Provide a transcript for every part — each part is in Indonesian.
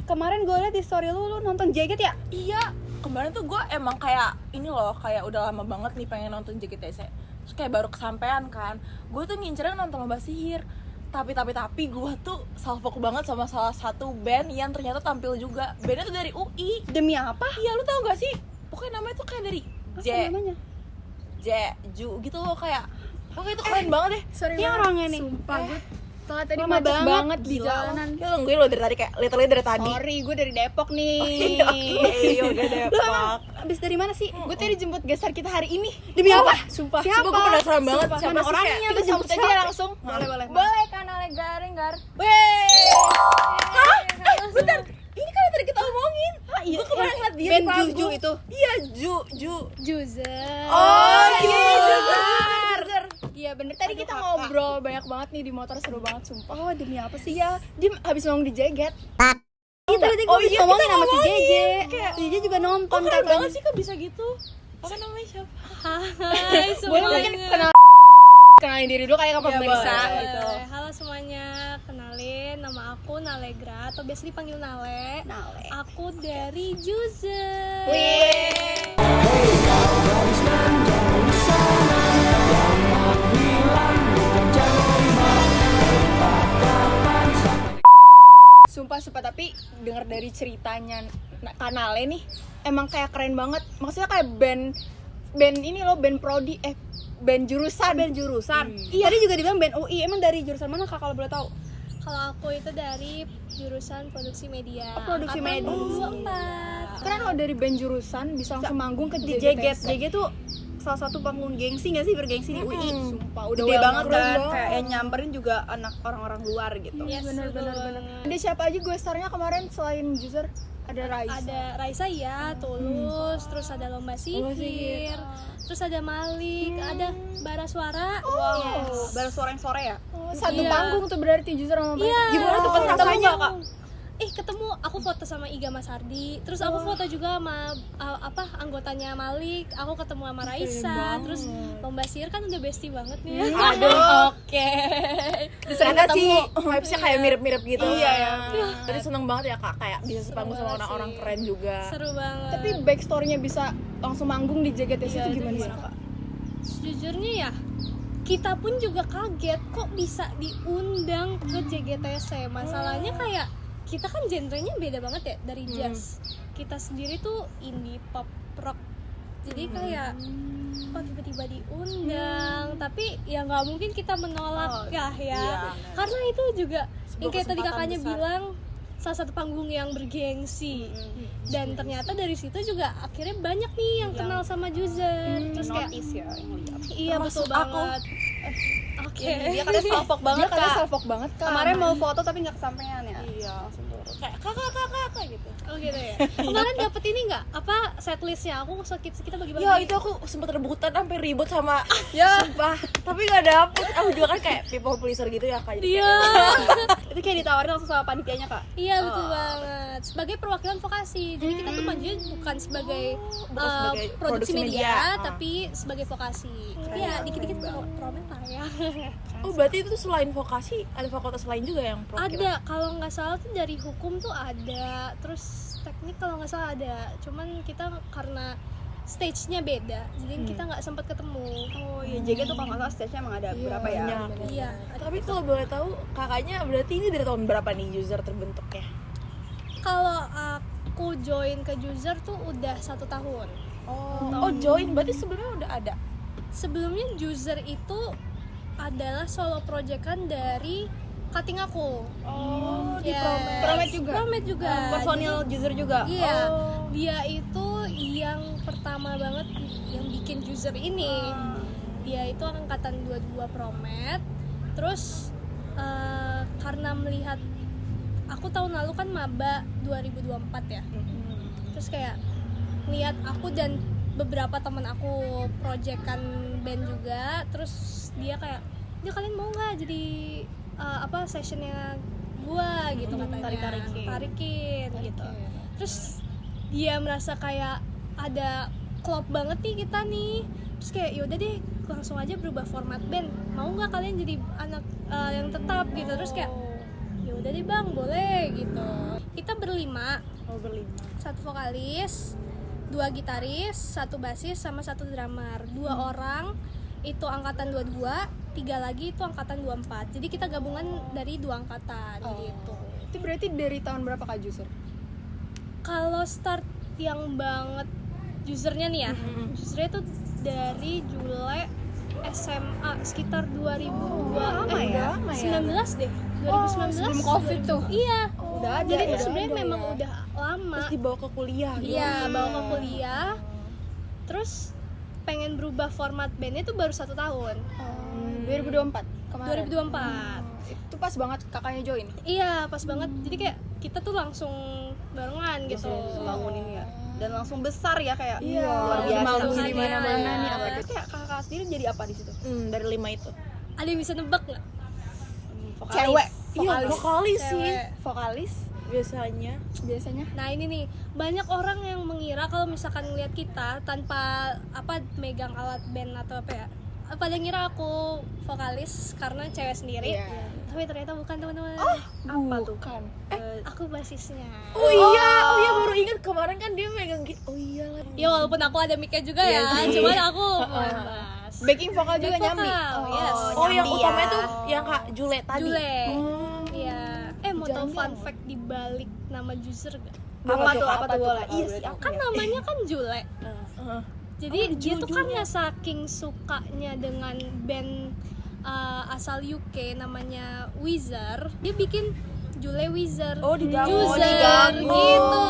Kemarin gue liat di story lu nonton JKT ya? Iya, kemarin tuh gue emang kayak ini loh, kayak udah lama banget nih pengen nonton JKT. Terus kayak baru kesampean kan. Gue tuh ngincernya nonton Lomba Sihir. Tapi gue tuh salfok banget sama salah satu band yang ternyata tampil juga. Bandnya tuh dari UI. Demi apa? Iya, lu tau gak sih? Pokoknya namanya tuh kayak dari Ju gitu loh, kayak pokoknya itu keren banget deh. Sorry yang orangnya nih. Sumpah gue tadi lama macet banget di Gila, jalanan. Ya nungguin lo dari tadi, kayak literally dari tadi. Sorry, gue dari Depok nih. Udah Depok. Abis dari mana sih? Gue tadi jemput geser kita hari ini. Demi apa? Sumpah. Siapa? Gue penasaran banget Siapa orangnya? Kita jemput aja langsung. Boleh. Boleh kan Garinggar. Wey. Hah? Bentar. Ini kan yang tadi kita omongin. Iya. Gue kemarin ngeliat dia band di panggung. Juju itu. Iya, Ju. Juzer. Oh, iya. Iya bener, tadi kita ngobrol banyak banget nih di motor, seru banget sumpah. Oh, demi apa sih? Iya, dia habis ngomong di Jeget. Iya, tadi gue iya, ngomongin kita sama si ngomongin. JJ. Kayak- Si JJ juga nonton Keren katanya. banget sih kok bisa gitu. Apa namanya siapa? Hai Boleh mungkin semuanya. kenalin diri dulu kayak ke pemirsa boleh. gitu. Halo semuanya, kenalin nama aku Nalegra atau biasa dipanggil Nale. Aku dari Juzer. Wih. Sumpah tapi denger dari ceritanya Kanale nih emang kayak keren banget. Maksudnya kayak band ini loh, band prodi band jurusan. Iya. Tadi juga dibilang band UI. Emang dari jurusan mana Kak kalau boleh tahu? Kalau aku itu dari jurusan produksi media. Produksi media. 4. Keren kalau dari band jurusan bisa langsung manggung ke Di JGTS. JG tuh salah satu panggung gengsi nggak sih, bergengsi di UI? Sumpah udah Gede well banget known kan, banget. kayak yang nyamperin juga anak orang-orang luar gitu. Yes, bener. betul. Ada siapa aja gue starnya kemarin selain Juzer? Ada Raisa. Ada Raisa ya, Tulus, terus ada Lomba Sihir, terus ada Malik, ada Bara Suara. Wow, Yes. baru suara yang sore ya? Satu Iya. panggung tuh berarti Juzer sama mereka. Iya. Gimana tuh Ketemu rasanya nggak? Kak? Ketemu, aku foto sama Iga Mas Ardi, terus aku foto juga sama anggotanya Malik, aku ketemu sama Raisa, terus Lomba Sihir kan udah bestie banget nih. Aduh. Oke. Ternyata sih vibes-nya kayak mirip-mirip gitu. Iya ya. Tadi seneng banget ya Kak, kayak bisa sepanggung sama banget orang-orang sih. keren juga. Seru banget. Tapi backstory-nya bisa langsung manggung di JGTS itu gimana Kak? Sejujurnya ya, kita pun juga kaget kok bisa diundang ke JGTC. Masalahnya kayak kita kan genrenya beda banget ya dari jazz. Kita sendiri tuh indie pop rock. Jadi kayak kok tiba-tiba diundang, tapi ya nggak mungkin kita menolak ya. iya. Karena itu juga yang kayak tadi kesempatan kakaknya besar. bilang, salah satu panggung yang bergengsi. Dan ternyata dari situ juga akhirnya banyak nih yang kenal sama Juzer. Terus kayak Notice ya yang lihat. iya betul Termasuk aku. banget. Oke. Dia katanya salfok banget Dia katanya Kak. salfok banget Kak. Kemarin mau foto tapi nggak kesampaian ya. Iya, langsung turun. Kayak kakak gitu. Oh gitu ya. Kemarin dapet ini nggak? Apa setlistnya? Aku sakit kita bagi-bagi. Ya itu aku sempet rebutan sampai ribut sama sumpah, tapi nggak dapet. Aku juga kan kayak people pleaser gitu ya Kak. Jadi Iya. Itu kayak ditawarin langsung sama panitianya Kak. Iya betul banget. Sebagai perwakilan vokasi. Jadi kita tuh majunya bukan sebagai sebagai produksi media, media. tapi sebagai vokasi. Iya, dikit-dikit promen lah ya. Oh berarti itu tuh selain vokasi ada fakultas lain juga yang perwakilan? Ada, kalau nggak salah tuh dari hukum tuh ada, terus teknik kalau nggak salah ada. Cuman kita karena stage-nya beda, jadi kita nggak sempat ketemu. Oh iya, JG tuh kalau nggak salah stage-nya emang ada berapa ya? banyak. Iya. Tapi kalau boleh tahu kakaknya berarti ini dari tahun berapa nih user terbentuknya? Kalau aku join ke Juzer tuh udah 1 tahun. Oh join berarti sebelumnya udah ada. Sebelumnya Juzer itu adalah solo proyekan dari cutting aku. Oh, di Yes. Promet. Promet juga? Promet juga. Personil Juzer juga. Iya. Dia itu yang pertama banget yang bikin user ini. Dia itu angkatan 22 Promet. Terus karena melihat aku tahun lalu kan maba 2024 ya. Terus kayak lihat aku dan beberapa teman aku proyekan band juga. Terus dia kayak, "Ya kalian mau nggak jadi sessionnya gua gitu," katanya. Tarikin gitu. Terus dia merasa kayak ada klop banget nih kita nih. Terus kayak yaudah deh langsung aja berubah format band, mau nggak kalian jadi anak yang tetap gitu. Terus kayak yaudah deh bang, boleh gitu. Kita berlima, satu vokalis, 2 gitaris, 1 basis sama 1 drummer. 2 orang itu angkatan 22, 3 lagi itu angkatan 24. Jadi kita gabungan dari 2 angkatan gitu. Itu berarti dari tahun berapa Kak Juser? Kalau start yang banget usernya nih ya, usernya tuh dari Juli SMA sekitar 2019 deh, 2019 sebelum COVID tuh. Iya, Udah ada. jadi ya? itu sebenarnya memang udah lama. Terus dibawa ke kuliah gitu. Iya, bawa ke kuliah. Terus pengen berubah format bandnya tuh baru 1 tahun, 2024 kemarin. 2024. Itu pas banget kakaknya join. Iya, pas banget. Jadi kayak kita tuh langsung barengan gitu. Bangun ini ya, dan langsung besar ya kayak luar biasa. manggung di Iya. mana-mana nih. Apa itu kayak kakak sendiri jadi apa di situ? Dari 5 itu. Ada yang bisa nebak nggak? Vokalis. Cewek. Iya, vokalis sih Cewek. Vokalis biasanya. Biasanya. Nah ini nih, banyak orang yang mengira kalau misalkan ngeliat kita tanpa megang alat band atau apa ya, pada ngira aku vokalis karena cewek sendiri. Iya. Tapi ternyata bukan, teman-teman. Apa tuh? Kan. Aku basisnya. Oh iya, baru ingat kemarin kan dia megang gitu. Oh iya lah. Ya walaupun aku ada mic-nya juga ya, cuman aku bass. Backing vokal juga Back nyambi. vokal, yes. Oh, yang Nyambi utamanya ya. tuh yang Kak Jule tadi. Jule. Iya. Mau tau fun fact di balik nama user gak? Apa tuh boleh? Iya sih. Kan namanya kan Jule. Heeh. Jadi dia tuh karena saking sukanya dengan band asal UK namanya Weezer, dia bikin Jule Weezer. Oh, digabung. User gitu.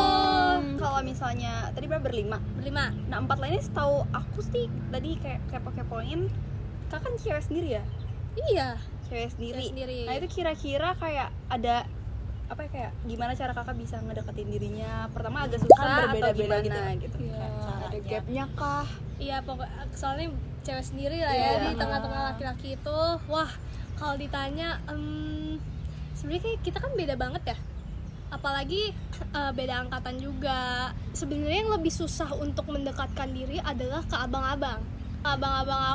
Kalau misalnya tadi berlima, Berlima. nah 4 lainnya setahu aku sih tadi kayak kepo-kepoin, kakak kan cewek sendiri ya, Iya. cewek sendiri. Cewek sendiri. Nah itu kira-kira kayak ada apa ya, kayak gimana cara kakak bisa ngedeketin dirinya? Pertama agak susah Kan atau berbeda-beda gimana gitu? Ada gapnya kah? Iya, soalnya cewek sendiri lah ya, di tengah-tengah laki-laki itu. Wah, kalau ditanya sebenarnya kayak kita kan beda banget ya, apalagi beda angkatan juga. Sebenarnya yang lebih susah untuk mendekatkan diri adalah ke abang-abang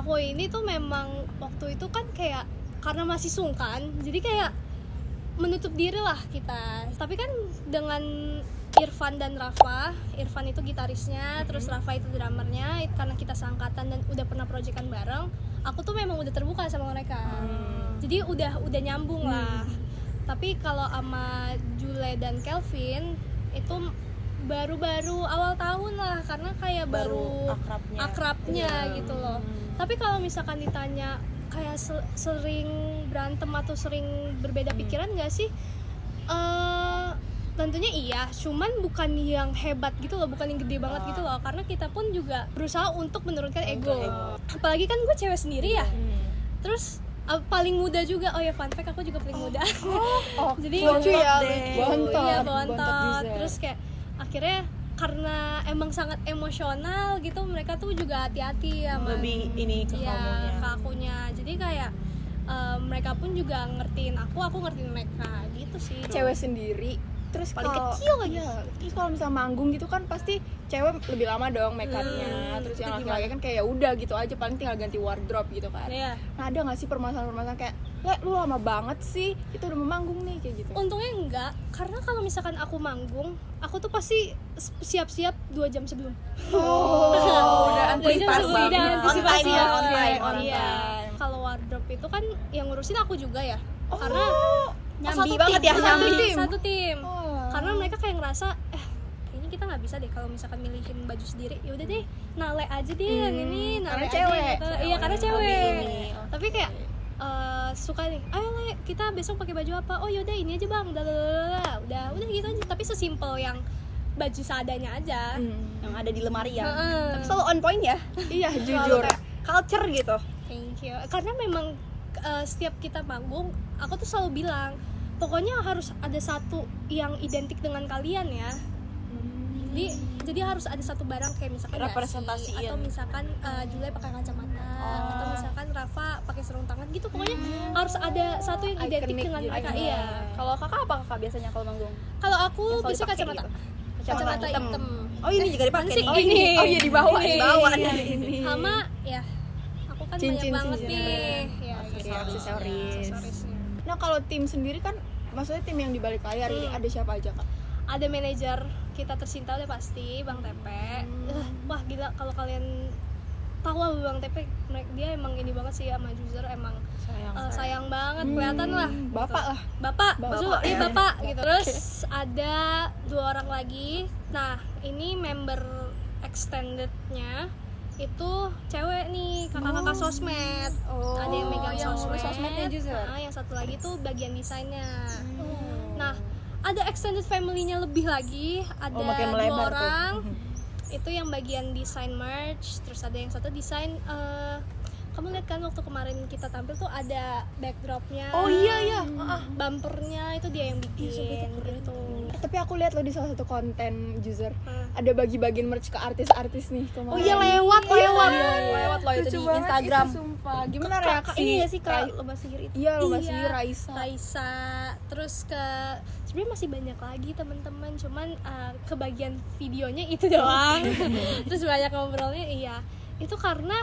aku ini tuh. Memang waktu itu kan kayak karena masih sungkan, jadi kayak menutup diri lah kita. Tapi kan dengan Irfan dan Rafa, Irfan itu gitarisnya, terus Rafa itu drummernya, karena kita seangkatan dan udah pernah proyekan bareng, aku tuh memang udah terbuka sama mereka. Jadi udah nyambung lah. Tapi kalau sama Jule dan Kelvin itu baru-baru awal tahun lah, karena kayak baru akrabnya gitu loh. Tapi kalau misalkan ditanya kayak sering berantem atau sering berbeda pikiran nggak sih? Tentunya iya, cuman bukan yang hebat gitu loh, bukan yang gede banget gitu loh, karena kita pun juga berusaha untuk menurunkan ego. Apalagi kan gue cewek sendiri ya, terus paling muda juga. Oh ya, fun fact, aku juga paling muda. Jadi Lucu ya, bontot. Iya, bontot bontot. bisa. Terus kayak akhirnya karena emang sangat emosional gitu, mereka tuh juga hati-hati sama Lebih ini ke iya, kamunya. ke akunya. Jadi kayak mereka pun juga ngertiin aku ngertiin mereka gitu sih. Cewek sendiri. Terus Paling kalau- kecil lagi. Iya, terus kalau misalnya manggung gitu kan pasti cewek lebih lama dong make-upnya. Terus yang laki-laki kan kayak ya udah gitu aja, paling tinggal ganti wardrobe gitu kan. Iya. Nah, ada nggak sih permasalahan-permasalahan kayak, "Le, lu lama banget sih, itu udah mau manggung nih," kayak gitu. Untungnya enggak, karena kalau misalkan aku manggung, aku tuh pasti siap-siap 2 jam sebelum. Udah antisipasi. Udah antisipasi On ya. time. Iya. Kalau wardrobe itu kan yang ngurusin aku juga ya. Karena Nyambi satu banget tim, ya, nyambi. Satu tim. Oh. Karena mereka kayak ngerasa kayaknya kita nggak bisa deh kalau misalkan milihin baju sendiri. Ya udah deh, Nale aja deh yang ini, Nale karena aja cewek. gitu. Iya, karena cewek. ini. Tapi kayak suka nih, ayo Le, kita besok pakai baju apa? Oh yaudah ini aja bang, udah gitu aja. Tapi sesimpel yang baju seadanya aja. yang ada di lemari ya. Heeh. Tapi selalu on point ya. Iya, Selalu jujur. kayak culture gitu. Thank you. Karena memang setiap kita manggung, aku tuh selalu bilang, pokoknya harus ada satu yang identik dengan kalian ya. Jadi harus ada satu barang kayak misalkan dasi, Representasiin. atau misalkan Julia pakai kacamata, atau misalkan Rafa pakai sarung tangan gitu. Pokoknya harus ada satu yang identik Iconic dengan gitu. mereka. Iya. Kalau kakak apa kakak biasanya kalau manggung? Kalau aku Yang selalu biasanya dipakai kacamata. gitu. Kacamata hitam. Oh ini juga dipakai Mana sih? nih. Ini. Oh iya, dibawa. Ini. Dibawa Iya. nih. Sama ya. Aku kan Cincin, banyak banget cincin. nih. Ya, Oke, aksesoris. aksesorisnya. Nah, kalau tim sendiri kan maksudnya tim yang di balik layar ini ada siapa aja, Kak? Ada manajer kita tercinta udah pasti Bang Tepe. Wah gila kalau kalian tahu Bang Tepe, dia emang ini banget sih sama user, emang sayang banget, kelihatan lah. Bapak lah. Bapak, Bapak, ya. bapak gitu. Terus ada 2 orang lagi. Nah ini member extendednya itu cewek nih, kakak-kakak sosmed. Ada yang megang yang sosmed. sosmednya user. Nah, yang satu lagi tuh bagian desainnya. Nah ada extended family-nya lebih lagi, ada makin 2 melebar tuh. orang. Itu yang bagian desain merch, terus ada yang satu desain kamu lihat kan waktu kemarin kita tampil tuh ada backdropnya, Oh iya. bumpernya itu dia yang bikin gitu. Tapi aku lihat lo di salah satu konten user Hah. ada bagi-bagiin merch ke artis-artis nih kemarin. Oh iya lewat loh itu di Instagram. Sumpah. Gimana Kak, reaksi? ini ya sih Kak lomba sihir itu. Iya, lo Iya. masih Raisa. Raisa, terus ke sebenarnya masih banyak lagi teman-teman, cuman kebagian videonya itu doang. Terus banyak ngobrolnya, iya. Itu karena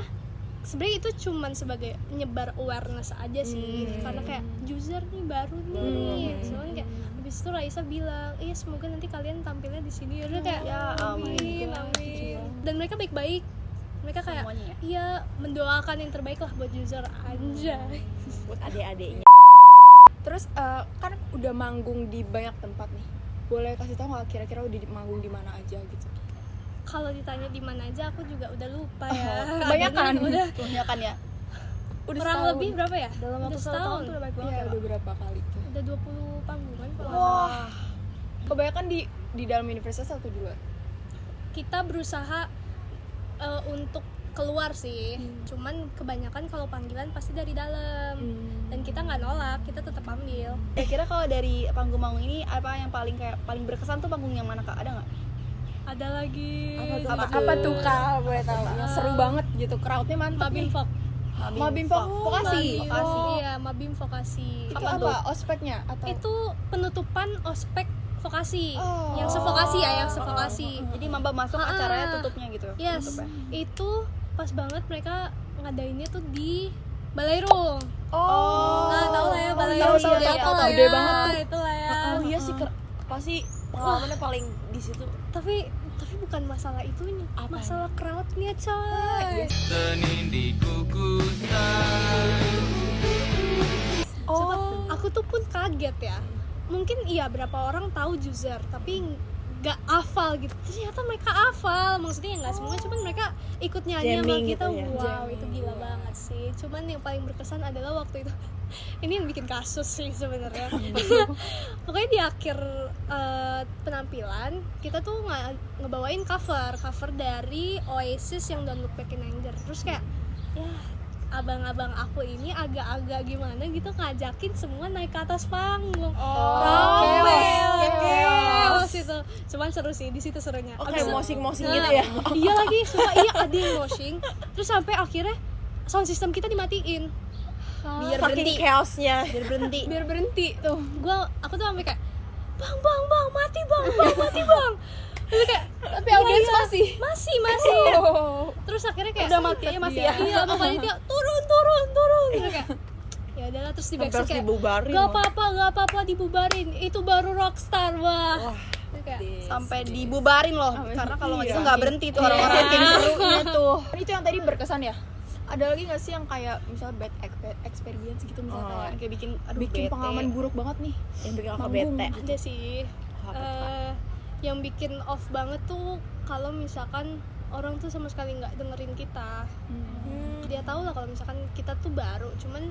sebenarnya itu cuman sebagai nyebar awareness aja sih, karena kayak user nih baru nih. Cuman kayak habis itu Raisa bilang, iya semoga nanti kalian tampilnya di sini. Udah kayak Ya, amin, amin. Dan mereka baik-baik. Mereka kayak Semuanya ya? iya mendoakan yang terbaik lah buat user, anjay. buat adik-adiknya. Terus kan udah manggung di banyak tempat nih. Boleh kasih tahu nggak kira-kira udah manggung di mana aja gitu? Kalau ditanya di mana aja aku juga udah lupa ya. Kebanyakan. Udah Kebanyakan ya. Udah kurang setahun. lebih berapa ya? Dalam waktu Udah 1 tahun setahun. tuh udah baik banget Iya, ya. udah berapa kali tuh? Udah 20 panggungan kalau Wah. Kebanyakan di dalam universitas atau di luar? kita berusaha untuk keluar sih, cuman kebanyakan kalau panggilan pasti dari dalam. Dan kita nggak nolak, kita tetap ambil. Kira-kira kalau dari panggung-panggung ini apa yang paling berkesan tuh panggung yang mana Kak? Ada nggak? Ada lagi Apa tuh Kak? Boleh tahu. Yang seru banget gitu, crowdnya mantap nih. Mabim Vok. Mabim Vokasi. Iya, Mabim Vokasi. Itu Apa apa? Ospeknya atau? Itu penutupan ospek vokasi. Oh. Yang sevokasi ya, yang sevokasi. Jadi maba masuk acaranya tutupnya gitu. Yes, tutupnya. itu pas banget mereka ngadainnya tuh di Balairung. Oh. Nah, tahu lah ya tahu, Balairung. tahu, Ya, tahu. itulah Gede ya, banget tuh. Itulah ya. Oh iya sih, pasti pengalamannya paling di situ. Tapi bukan masalah itunya, masalah crowdnya coy. Senin di kukusan. Aku tuh pun kaget ya. Mungkin iya berapa orang tahu user, tapi nggak hafal gitu. Ternyata mereka hafal, maksudnya ya nggak semua, cuman mereka ikut nyanyi sama Jamming kita. gitu ya. Wow, itu gila banget sih. Cuman yang paling berkesan adalah waktu itu. Ini yang bikin kasus sih sebenarnya. Pokoknya di akhir penampilan kita tuh ngebawain cover dari Oasis yang Don't Look Back in Anger. Terus kayak ya abang-abang aku ini agak-agak gimana gitu ngajakin semua naik ke atas panggung. Chaos itu. Cuman seru sih, di situ serunya. Oke, Abis itu- mosing-mosing Nah, gitu ya. Iya lagi, sumpah iya ada yang moshing. Terus sampai akhirnya sound system kita dimatiin. Biar Saking berhenti. chaosnya. Biar berhenti. Biar berhenti tuh. Aku tuh sampai kayak bang mati bang. Terus kayak Tapi audiens masih. masih. Oh. Terus akhirnya kayak Udah mati aja masih ya. Iya, sama panitia turun. Terus kayak ya udahlah, terus di Sampai backstage harus kayak dibubarin. gak apa-apa dibubarin, itu baru rockstar. Wah Terus kayak, Sampai dibubarin loh. Karena kalau nggak gitu nggak berhenti tuh orang-orang. Saking serunya tuh. Itu yang tadi berkesan ya. Ada lagi nggak sih yang kayak misal bad experience gitu misalnya Kayak bikin bikin bete. pengalaman buruk banget nih. Yang bikin aku Manggung. bete. ada sih Apa tuh, yang bikin off banget tuh kalau misalkan orang tuh sama sekali nggak dengerin kita. Dia tahu lah kalau misalkan kita tuh baru, cuman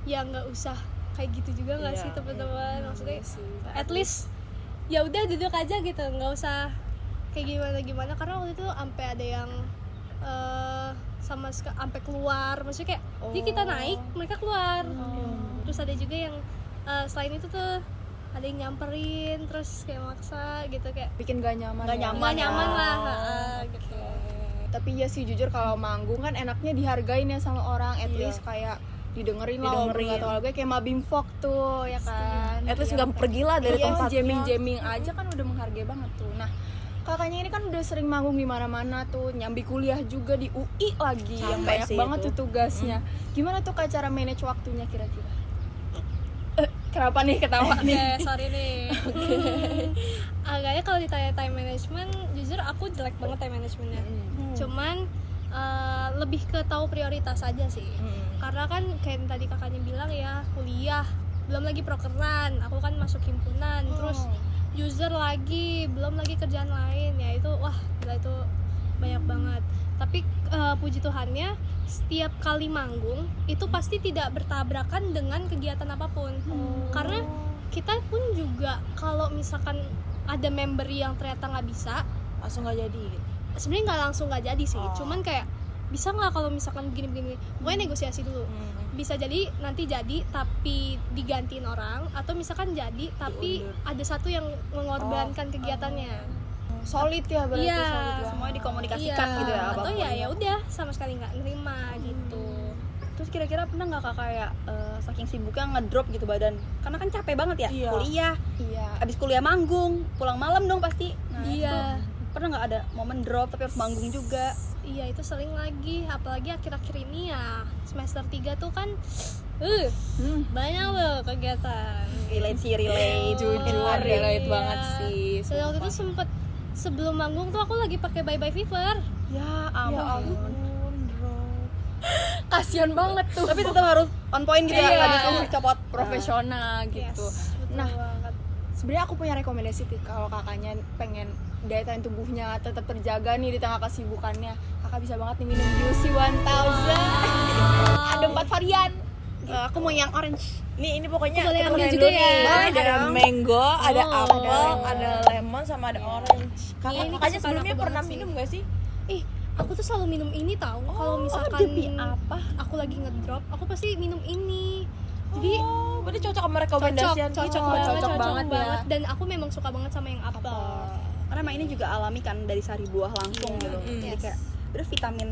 ya nggak usah kayak gitu juga nggak Iya, sih teman-teman. Maksudnya sih. at least ya udah duduk aja gitu, nggak usah kayak gimana karena waktu itu sampai ada yang sampai keluar, maksudnya kayak jadi kita naik mereka keluar. Terus ada juga yang selain itu tuh ada yang nyamperin terus kayak maksa gitu, kayak Bikin gak nyaman. Gak ya? nyaman. nggak nyaman lah gitu. Tapi ya sih jujur kalau manggung kan enaknya dihargain ya sama orang, at least kayak didengerin lah walaupun nggak tahu lagu, kayak Mabim Fok tuh ya kan. At least nggak pergi lah dari tempatnya. jamming aja kan udah menghargai banget tuh. Nah, kakaknya ini kan udah sering manggung di mana-mana tuh, nyambi kuliah juga di UI lagi, yang Capek banyak sih banget itu. tuh tugasnya. Gimana tuh Kak cara manage waktunya kira-kira? Kenapa nih ketawa nih? Oke, sorry nih. Agaknya kalau ditanya time management, jujur aku jelek banget time managementnya. Cuman lebih ke tahu prioritas aja sih. Karena kan kayak yang tadi kakaknya bilang ya, kuliah, belum lagi prokeran, aku kan masuk himpunan, terus user lagi, belum lagi kerjaan lain, ya itu wah gila, itu banyak banget. Tapi puji Tuhannya setiap kali manggung itu pasti tidak bertabrakan dengan kegiatan apapun. Karena kita pun juga kalau misalkan ada member yang ternyata nggak bisa, Langsung nggak jadi gitu. sebenarnya nggak langsung nggak jadi sih, cuman kayak bisa nggak kalau misalkan begini pokoknya negosiasi dulu. Bisa jadi nanti jadi tapi digantiin orang, atau misalkan jadi tapi ada satu yang mengorbankan kegiatannya. Solid ya berarti, Iya. solid banget. Semuanya dikomunikasikan gitu ya, atau apapun. ya udah sama sekali nggak nerima gitu. Terus kira-kira pernah nggak kakak kayak saking sibuknya ngedrop gitu badan, karena kan capek banget ya, Iya. kuliah, Iya. abis kuliah manggung, pulang malam dong pasti. Nah, Iya. itu pernah nggak ada momen drop tapi harus manggung juga? Iya, itu sering lagi, apalagi akhir-akhir ini ya semester 3 tuh kan banyak loh kegiatan. Relate sih, relate. Jujur relate Iya. banget sih. Dan waktu itu sempet sebelum manggung tuh aku lagi pakai Bye Bye Fever. Ya ampun. Kasian banget tuh. Tapi tetap harus on point gitu ya, Iya. nggak bisa copot. Profesional gitu. Yes, betul Nah, banget. sebenarnya aku punya rekomendasi nih, kalau kakaknya pengen daya tahan tubuhnya tetap terjaga nih di tengah kesibukannya, kakak bisa banget nih minum UC 1000. Ada 4 varian. Aku mau yang orange. Ini pokoknya Boleh kita ambil makan juga dulu ya. nih. Boleh Ada dong. mango, ada Oh. apel, ada lemon, sama ada orange. Ini Kakaknya kesukaan sebelumnya aku pernah banget sih. minum gak sih? Ih, aku tuh selalu minum ini tahu. Kalau misalkan demi apa? aku lagi ngedrop, aku pasti minum ini. Jadi Berarti cocok sama rekomendasian cocok kita. cocok banget ya. Dan aku memang suka banget sama yang apel. Karena emang ini juga alami kan, dari sari buah langsung Iya. gitu. Jadi Yes. kayak udah vitamin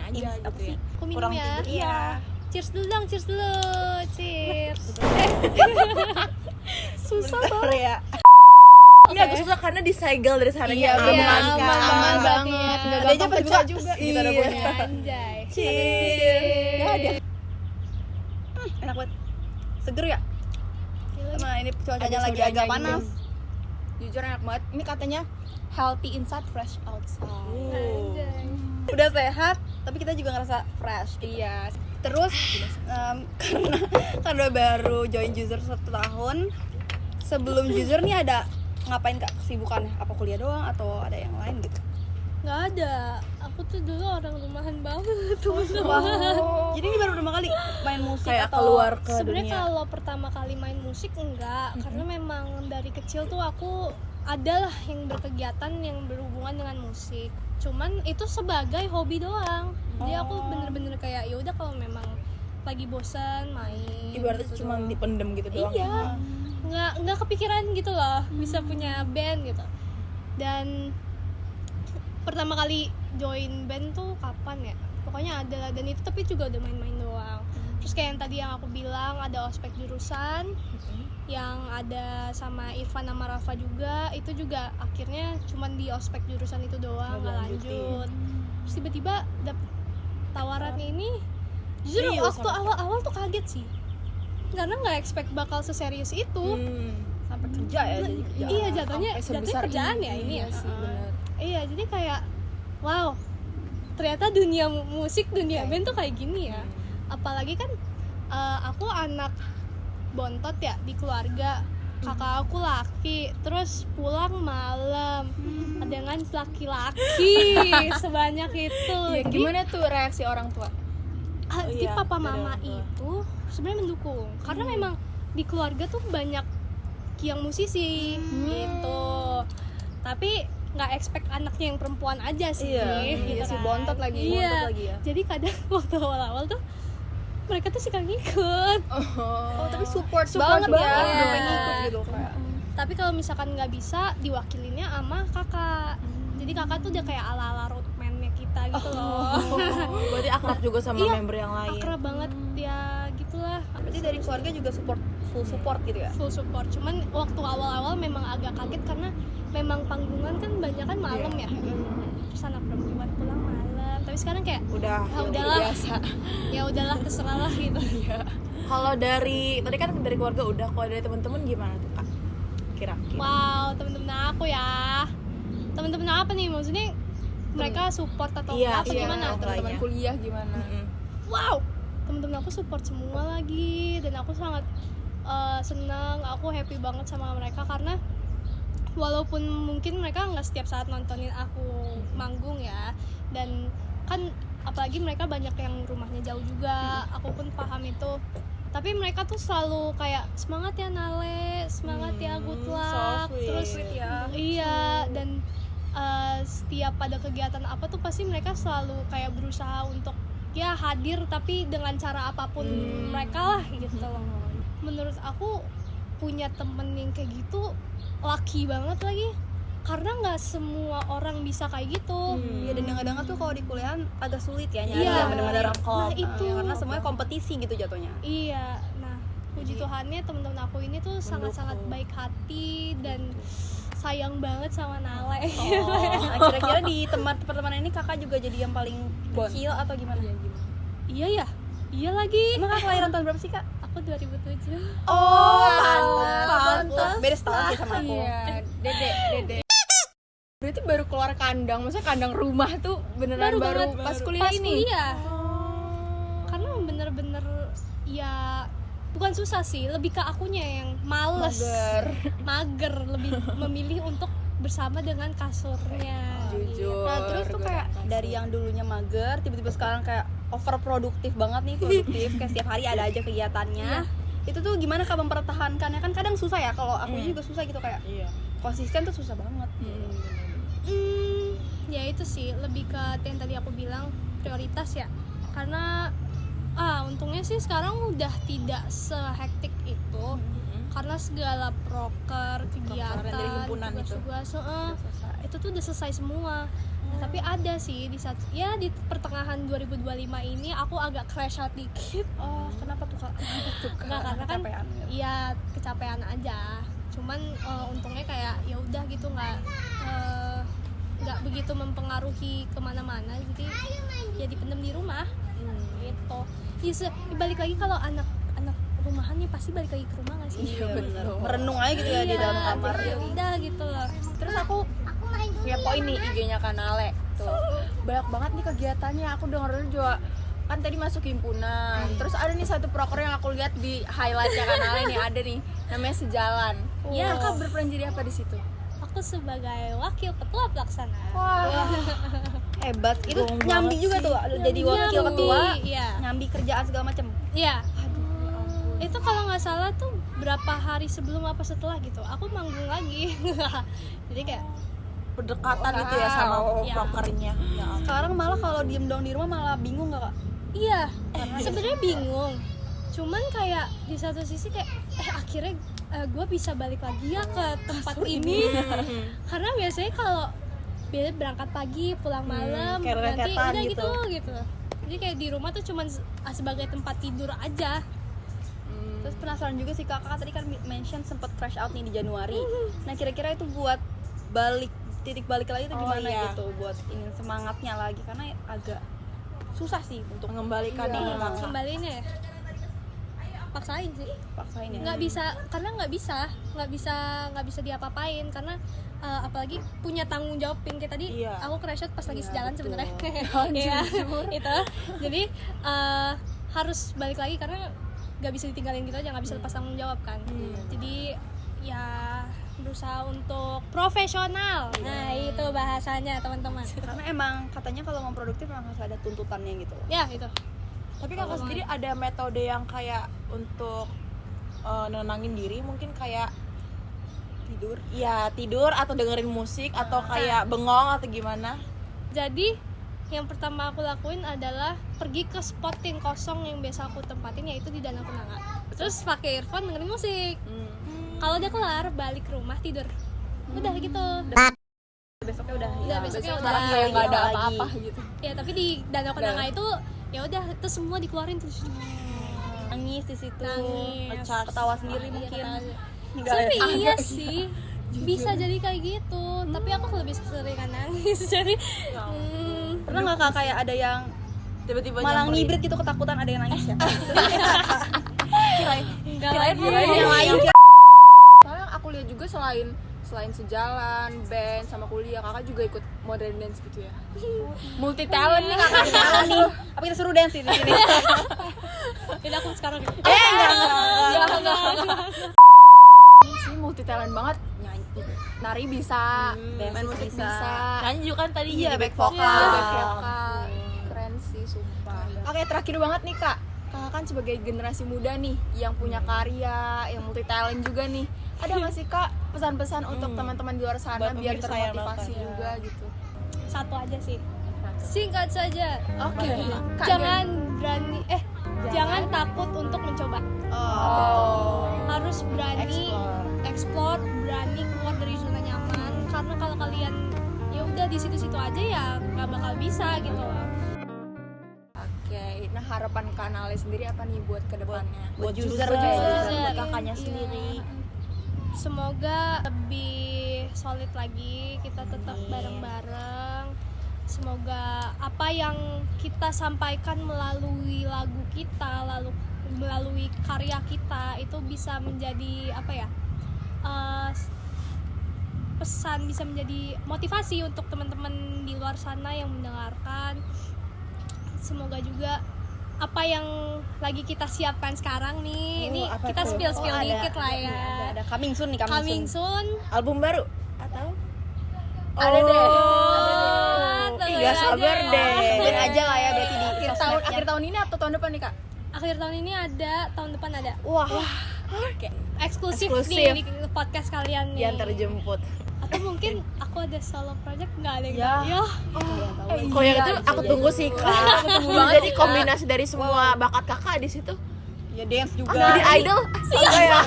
Aja apa gitu sih? ya. Aku minum Kurang ya. tidur. Iya. Cheers dulu dong, cheers dulu. Cheers. Susah banget ya. Ini agak susah karena disegel dari sananya. Iya, aman iya, kan. aman banget banget. ya. Nggak Ada aja gampang pas pecah buka, juga. gitu ada bunyi. Anjay. Cheers. Enak banget. Seger ya? Gila. Sama ini cuacanya Ada lagi sodanya agak gitu. panas. Jujur enak banget. Ini katanya healthy inside, fresh outside. Anjay. Udah sehat, tapi kita juga ngerasa fresh. Iya. Terus karena baru join Juicer 1 tahun, sebelum Juicer nih ada ngapain kak kesibukannya? Apa kuliah doang atau ada yang lain gitu? Nggak ada. Aku tuh dulu orang rumahan banget. Jadi ini baru pertama kali main musik Kayak atau keluar ke Sebenarnya dunia. kalau pertama kali main musik enggak, karena memang dari kecil tuh aku adalah yang berkegiatan yang berhubungan dengan musik. Cuman itu sebagai hobi doang. Jadi aku bener-bener kayak ya udah kalau memang lagi bosan main. Ibaratnya gitu cuma doang. dipendem gitu doang. Iya, nggak kepikiran gitu loh bisa punya band gitu. Dan pertama kali join band tuh kapan ya? Pokoknya ada lah, dan itu tapi juga udah main-main doang. Terus kayak yang tadi yang aku bilang ada ospek jurusan, yang ada sama Irfan sama Rafa juga, itu juga akhirnya cuman di ospek jurusan itu doang, nggak lanjut. Terus tiba-tiba dapet tawaran ini, jujur Serius, waktu awal-awal tuh kaget sih, karena nggak expect bakal seserius itu. sampai kerja ya jadi kerja. Iya, jatuhnya Sampai sebesar kerjaan ini. ya ini ya. Iya sih, bener. Iya, jadi kayak wow, ternyata dunia musik, dunia band tuh kayak gini ya. Apalagi kan aku anak bontot ya di keluarga. Kakak aku laki, terus pulang malam dengan laki-laki sebanyak itu. Iya, Jadi gimana tuh reaksi orang tua? jadi iya, papa dari mama orang tua. itu sebenarnya mendukung, karena memang di keluarga tuh banyak yang musisi gitu. Tapi nggak expect anaknya yang perempuan aja sih. Iya si bontot lagi. Iya. Bontot lagi ya. Jadi kadang waktu awal-awal tuh mereka tuh suka ngikut. Oh tapi support Support banget ya. banget. Udah pengen ikut gitu kayak. Tapi kalau misalkan nggak bisa, diwakilinnya sama kakak. Jadi kakak tuh udah kayak ala-ala roadman-nya kita gitu loh. Berarti akrab juga sama Iya, member yang lain. Akrab banget ya gitulah. Berarti dari keluarga juga full support gitu ya. Full support. Cuman waktu awal-awal memang agak kaget karena memang panggungan kan banyak kan malam ya. Terus anak perempuan pulang malam. Tapi sekarang kayak Udah. ya udahlah. Ya udahlah terserah lah gitu. Kalau dari tadi kan dari keluarga udah, kalau dari teman-teman gimana tuh kak? Kira-kira. Wow, temen-temen aku ya. Temen-temen apa nih? Maksudnya mereka support atau Iya, apa iya. gimana? Teman-teman kuliah gimana? Wow, temen-temen aku support semua lagi dan aku sangat senang, aku happy banget sama mereka karena walaupun mungkin mereka nggak setiap saat nontonin aku manggung ya, dan kan apalagi mereka banyak yang rumahnya jauh juga, aku pun paham itu. Tapi mereka tuh selalu kayak semangat ya Nale, semangat ya good luck, so sweet. terus iya, dan setiap pada kegiatan apa tuh pasti mereka selalu kayak berusaha untuk ya hadir tapi dengan cara apapun mereka lah gitu. Menurut aku punya temen yang kayak gitu lucky banget lagi, karena nggak semua orang bisa kayak gitu. Iya dan dengar-dengar tuh kalau di kuliahan agak sulit ya nyari Iya. yang benar-benar Nah, itu. karena semuanya kompetisi gitu jatuhnya. Iya, nah puji Tuhannya temen-temen aku ini tuh sangat-sangat baik hati dan sayang banget sama Nale. Nah, kira-kira di tempat pertemanan ini kakak juga jadi yang paling kecil atau gimana? Iya ya, iya lagi. Emang kakak kelahiran tahun berapa sih kak? Aku 2007. Oh, pantas. Beda setahun sih sama aku. Iya, dede. Berarti baru keluar kandang, maksudnya kandang rumah tuh beneran baru pas kuliah Pas ini. kuliah. Karena bener-bener ya bukan susah sih, lebih ke akunya yang males, mager, lebih memilih untuk bersama dengan kasurnya. Jujur. Nah terus tuh kayak dari yang dulunya mager, tiba-tiba sekarang kayak overproduktif banget nih, produktif kayak setiap hari ada aja kegiatannya. Itu tuh gimana kak mempertahankannya? Kan kadang susah ya, kalau aku juga susah gitu kayak konsisten tuh susah banget. Ya itu sih lebih ke yang tadi aku bilang prioritas ya, karena untungnya sih sekarang udah tidak sehektik itu, karena segala proker, kegiatan, dari himpunan itu. tugas itu tuh udah selesai semua. Nah, tapi ada sih di saat ya di pertengahan 2025 ini aku agak crash out dikit. Oh kenapa tuh kak? Nggak, karena kan Kecapean gitu. iya kecapean aja. Cuman untungnya kayak ya udah gitu, nggak begitu mempengaruhi kemana-mana, jadi ya dipendem di rumah gitu. Ya, balik lagi kalau anak rumahan nih pasti balik lagi ke rumah nggak sih? Iya benar. Merenung aja gitu ya di dalam kamar. Ya udah gitu loh. Terus aku ngepoin nih IG-nya Kanale tuh. Banyak banget nih kegiatannya. Aku denger juga kan tadi masuk himpunan. Terus ada nih satu proker yang aku lihat di highlight-nya Kanale nih, ada nih namanya Sejalan. Iya. Kakak berperan jadi apa di situ? Aku sebagai wakil ketua pelaksana. Wah, Hebat. Itu nyambi juga tuh jadi wakil Nyambi, ketua, iya. nyambi kerjaan segala macam. Iya. Itu kalau nggak salah tuh berapa hari sebelum apa setelah gitu, aku manggung lagi. Jadi kayak Berdekatan gitu ya sama Ya. prokernya. Ya ampun. Sekarang malah kalau diem dong di rumah malah bingung nggak kak? iya, sebenarnya bingung. Cuman kayak di satu sisi kayak akhirnya gue bisa balik lagi ya ke tempat ini. Karena biasanya kalau berangkat pagi pulang malam kayak nanti rentetan udah gitu. gitu. Jadi kayak di rumah tuh cuman sebagai tempat tidur aja. Terus penasaran juga sih kakak tadi kan mention sempat crash out nih di Januari. Nah kira-kira itu buat titik balik lagi itu gimana iya. gitu, buat ingin semangatnya lagi karena agak susah sih untuk Mengembalikan ini kakak. Kembaliin ya, paksain sih. paksain ya. Nggak bisa, karena nggak bisa diapa-apain karena apalagi punya tanggung jawab yang kayak tadi. Iya. Aku crash out pas lagi Iya, sejalan betul. sebenarnya. Iya, itu jadi harus balik lagi karena nggak bisa ditinggalin gitu aja, nggak bisa lepas tanggung jawab kan. Jadi ya berusaha untuk profesional. Nah itu bahasanya teman-teman. Karena emang katanya kalau mau produktif emang harus ada tuntutannya gitu. Ya itu. Tapi kakak sendiri ada metode yang kayak untuk nenangin diri, mungkin kayak tidur. Ya tidur atau dengerin musik atau kayak bengong atau gimana? Jadi yang pertama aku lakuin adalah pergi ke spot yang kosong yang biasa aku tempatin, yaitu di Danau Kenanga. Terus pakai earphone dengerin musik. Kalau udah kelar balik ke rumah tidur. Udah gitu. Besoknya udah Besoknya Malah udah. kayak nggak ada lagi. apa-apa gitu. Ya tapi di Danau Kenanga itu ya udah itu semua dikeluarin terus. nangis di situ. Nangis. Ketawa sendiri Iya, mungkin. ketawa. Enggak. Tapi iya sih bisa jadi kayak gitu, tapi aku lebih sering nangis. Jadi Pernah nggak Kak kayak ada yang Tiba-tiba malang nyamperin. ngibrit gitu ketakutan ada yang nangis ya? Kirain yang lain. Soalnya aku lihat juga selain sejalan, band sama kuliah, kakak juga ikut modern dance gitu ya. Multi talent nih kakak. Jalan nih. Apa kita suruh dance di sini? ini aku sekarang Sih multi talent banget, nyanyi, nari bisa, main musik bisa. Nyanyi juga kan tadi Iya, jadi back back vocal. vocal. Back vokal. Keren sih sumpah. Oke, terakhir banget nih kak, kakak kan sebagai generasi muda nih yang punya karya, yang multi talent juga nih, ada nggak sih kak pesan-pesan untuk teman-teman di luar sana Buat biar pemirsa yang termotivasi nonton. juga gitu? satu aja sih, singkat saja. Oke, Kak Jangan berani jangan takut untuk mencoba. Harus berani explore, berani keluar dari zona nyaman, karena kalau kalian ya udah di situ-situ aja ya nggak bakal bisa gitu. Oke, nah harapan kanalnya sendiri apa nih buat kedepannya? Buat user Buat ya, user, user. buat kakaknya Iya. sendiri. Semoga lebih solid lagi, kita tetap bareng-bareng. Semoga apa yang kita sampaikan melalui lagu kita, lalu melalui karya kita itu bisa menjadi apa ya? Pesan, bisa menjadi motivasi untuk teman-teman di luar sana yang mendengarkan. Semoga juga apa yang lagi kita siapkan sekarang nih, ini apa kita tuh? spill Ada, dikit lah ya. Ada coming soon nih, Coming soon. Album baru atau? Ada deh. Nggak sabar deh. Tungguin aja lah ya berarti di Akhir tahun ini atau tahun depan nih kak? Akhir tahun ini ada, tahun depan ada. Wah, Eksklusif Eksklusif. nih di podcast kalian nih. Yang terjemput. Atau mungkin aku ada solo project, nggak ada yang Ya. tahu. Ya. Kalau yang itu aku tunggu sih kak. Jadi kombinasi dari semua bakat kakak di situ. ya dance juga. Jadi idol. Apa ya?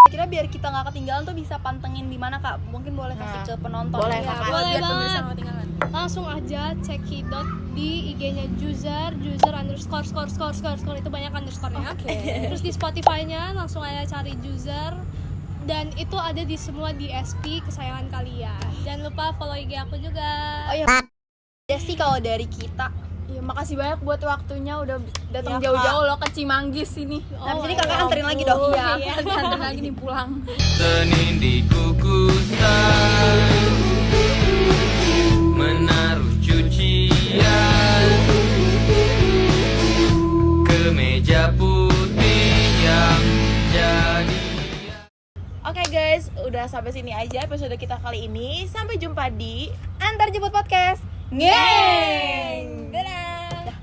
Kira biar kita nggak ketinggalan tuh bisa pantengin di mana Kak? Mungkin boleh kasih ke penonton. boleh, ya. Kakak. Boleh Biar pemirsa banget. nggak ketinggalan. Langsung aja cekidot di IG-nya Juzer underscore score itu banyak underscore-nya. Terus di Spotify-nya langsung aja cari Juzer, dan itu ada di semua DSP kesayangan kalian. Jangan lupa follow IG aku juga. Oh ya. Ya sih kalau dari kita. Iya, makasih banyak buat waktunya udah datang Iya, jauh-jauh loh ke Cimanggis sini. Nah, abis ini Kakak anterin lagi dong. Iya, aku anterin lagi nih pulang. Senin di kukusan menaruh cucian ke meja putih yang jadi. Oke guys, udah sampai sini aja episode kita kali ini. Sampai jumpa di Antar Jemput Podcast. Ngeng. Dadah.